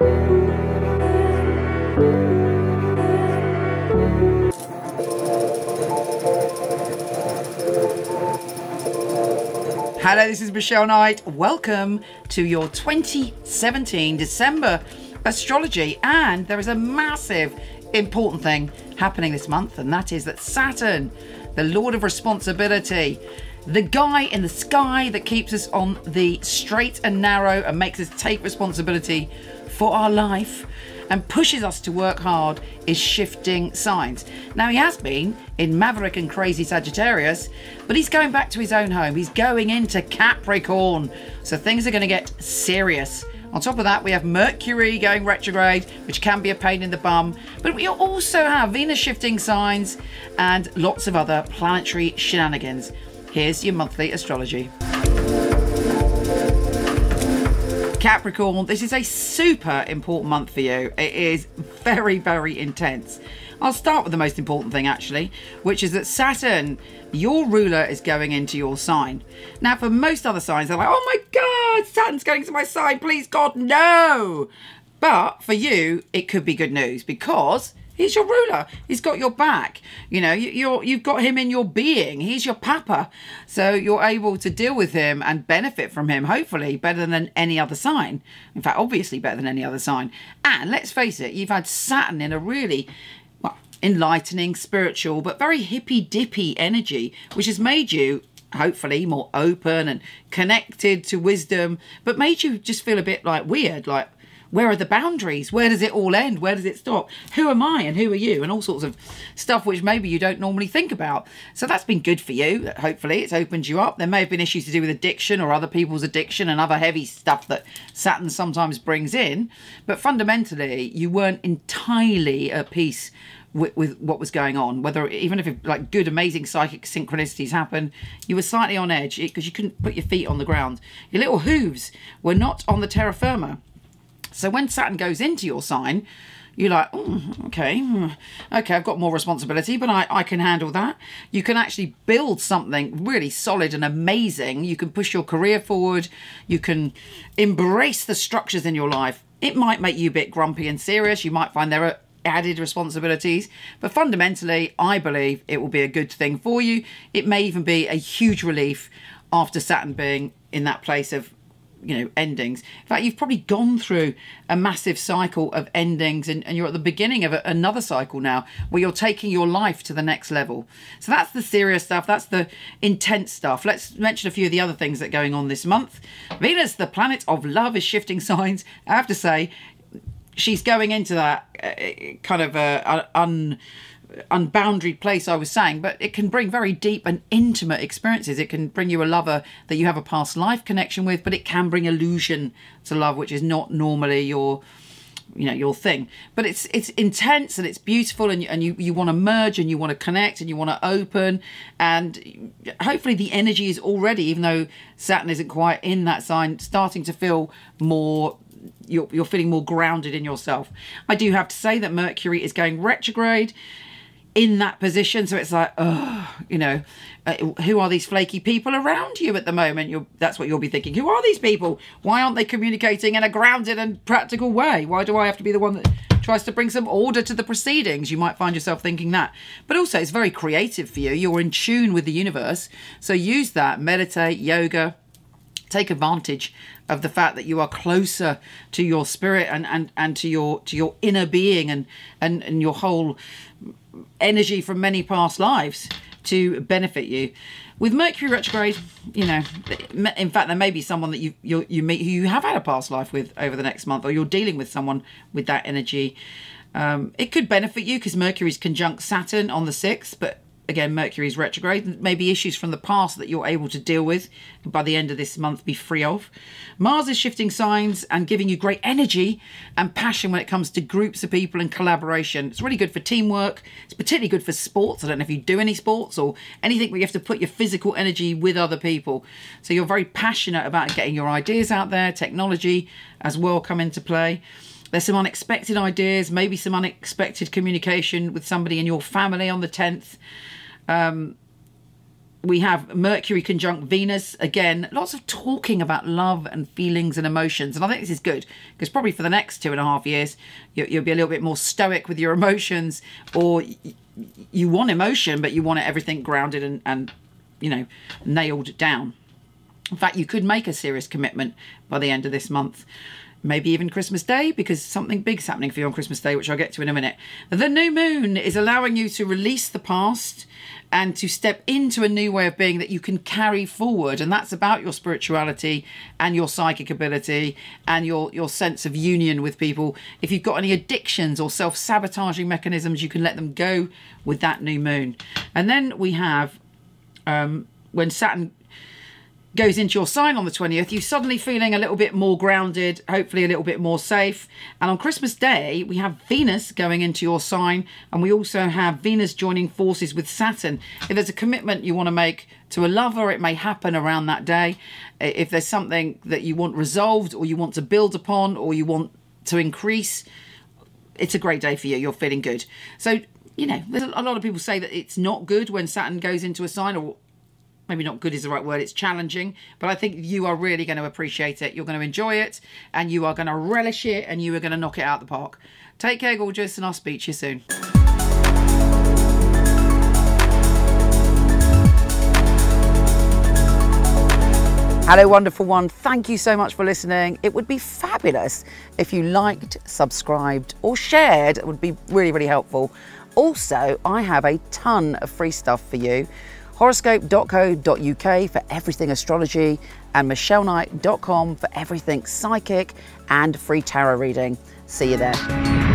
Hello, this is Michele Knight. Welcome to your 2017 December astrology. And there is a massive important thing happening this month, and that is that Saturn, the Lord of Responsibility, the guy in the sky that keeps us on the straight and narrow and makes us take responsibility for our life and pushes us to work hard, is shifting signs. Now, he has been in Maverick and Crazy Sagittarius, but he's going back to his own home. He's going into Capricorn. So things are going to get serious. On top of that, we have Mercury going retrograde, which can be a pain in the bum. But we also have Venus shifting signs and lots of other planetary shenanigans. Here's your monthly astrology. Capricorn, this is a super important month for you. It is very, very intense. I'll start with the most important thing, actually, which is that Saturn, your ruler, is going into your sign. Now, for most other signs, they're like, oh my God, Saturn's going to my sign. Please, God, no. But for you, it could be good news because he's your ruler. He's got your back. You know, you've got him in your being. He's your papa. So you're able to deal with him and benefit from him, hopefully, better than any other sign. In fact, obviously better than any other sign. And let's face it, you've had Saturn in a really, well, enlightening, spiritual, but very hippy-dippy energy, which has made you hopefully more open and connected to wisdom, but made you just feel a bit like weird, like, where are the boundaries? Where does it all end? Where does it stop? Who am I and who are you? And all sorts of stuff which maybe you don't normally think about. So that's been good for you. Hopefully it's opened you up. There may have been issues to do with addiction or other people's addiction and other heavy stuff that Saturn sometimes brings in. But fundamentally, you weren't entirely at peace with what was going on. Whether, even if like good, amazing psychic synchronicities happened, you were slightly on edge because you couldn't put your feet on the ground. Your little hooves were not on the terra firma. So when Saturn goes into your sign, you're like, oh, okay, I've got more responsibility, but I can handle that. You can actually build something really solid and amazing. You can push your career forward. You can embrace the structures in your life. It might make you a bit grumpy and serious. You might find there are added responsibilities, but fundamentally, I believe it will be a good thing for you. It may even be a huge relief after Saturn being in that place of, you know, endings. In fact, you've probably gone through a massive cycle of endings and you're at the beginning of another cycle now where you're taking your life to the next level. So that's the serious stuff. That's the intense stuff. Let's mention a few of the other things that are going on this month. Venus, the planet of love, is shifting signs. I have to say, she's going into that kind of unboundaried place I was saying, but it can bring very deep and intimate experiences. It can bring you a lover that you have a past life connection with, but it can bring illusion to love, which is not normally your thing. But it's intense and it's beautiful, and you want to merge and you want to connect and you want to open, and hopefully the energy is already, even though Saturn isn't quite in that sign, starting to feel more. You're feeling more grounded in yourself. I do have to say that Mercury is going retrograde in that position, so it's like, oh, you know, who are these flaky people around you at the moment? That's what you'll be thinking. Who are these people? Why aren't they communicating in a grounded and practical way? Why do I have to be the one that tries to bring some order to the proceedings? You might find yourself thinking that. But also, it's very creative for you. You're in tune with the universe, so use that. Meditate, yoga. Take advantage of the fact that you are closer to your spirit and to your inner being and your whole energy from many past lives to benefit you. With Mercury retrograde, you know, in fact, there may be someone that you meet who you have had a past life with over the next month, or you're dealing with someone with that energy. It could benefit you because Mercury's conjunct Saturn on the 6th, but again, Mercury's retrograde. Maybe issues from the past that you're able to deal with by the end of this month, be free of. Mars is shifting signs and giving you great energy and passion when it comes to groups of people and collaboration. It's really good for teamwork. It's particularly good for sports. I don't know if you do any sports or anything where you have to put your physical energy with other people. So you're very passionate about getting your ideas out there. Technology as well come into play. There's some unexpected ideas, maybe some unexpected communication with somebody in your family on the 10th. We have Mercury conjunct Venus. Again, lots of talking about love and feelings and emotions. And I think this is good because probably for the next 2.5 years, you'll be a little bit more stoic with your emotions, or you want emotion, but you want everything grounded and you know, nailed down. In fact, you could make a serious commitment by the end of this month. Maybe even Christmas Day, because something big's happening for you on Christmas Day, which I'll get to in a minute. The new moon is allowing you to release the past and to step into a new way of being that you can carry forward. And that's about your spirituality and your psychic ability and your sense of union with people. If you've got any addictions or self-sabotaging mechanisms, you can let them go with that new moon. And then we have, when Saturn goes into your sign on the 20th, you're suddenly feeling a little bit more grounded, hopefully a little bit more safe. And on Christmas Day, we have Venus going into your sign, and we also have Venus joining forces with Saturn. If there's a commitment you want to make to a lover, it may happen around that day. If there's something that you want resolved, or you want to build upon, or you want to increase, it's a great day for you. You're feeling good. So, you know, there's a lot of people say that it's not good when Saturn goes into a sign, or maybe not good is the right word, it's challenging, but I think you are really going to appreciate it. You're going to enjoy it, and you are going to relish it, and you are going to knock it out of the park. Take care, gorgeous, and I'll speak to you soon. Hello, wonderful one. Thank you so much for listening. It would be fabulous if you liked, subscribed, or shared. It would be really, really helpful. Also, I have a ton of free stuff for you. Horoscope.co.uk for everything astrology, and michelleknight.com for everything psychic and free tarot reading. See you there.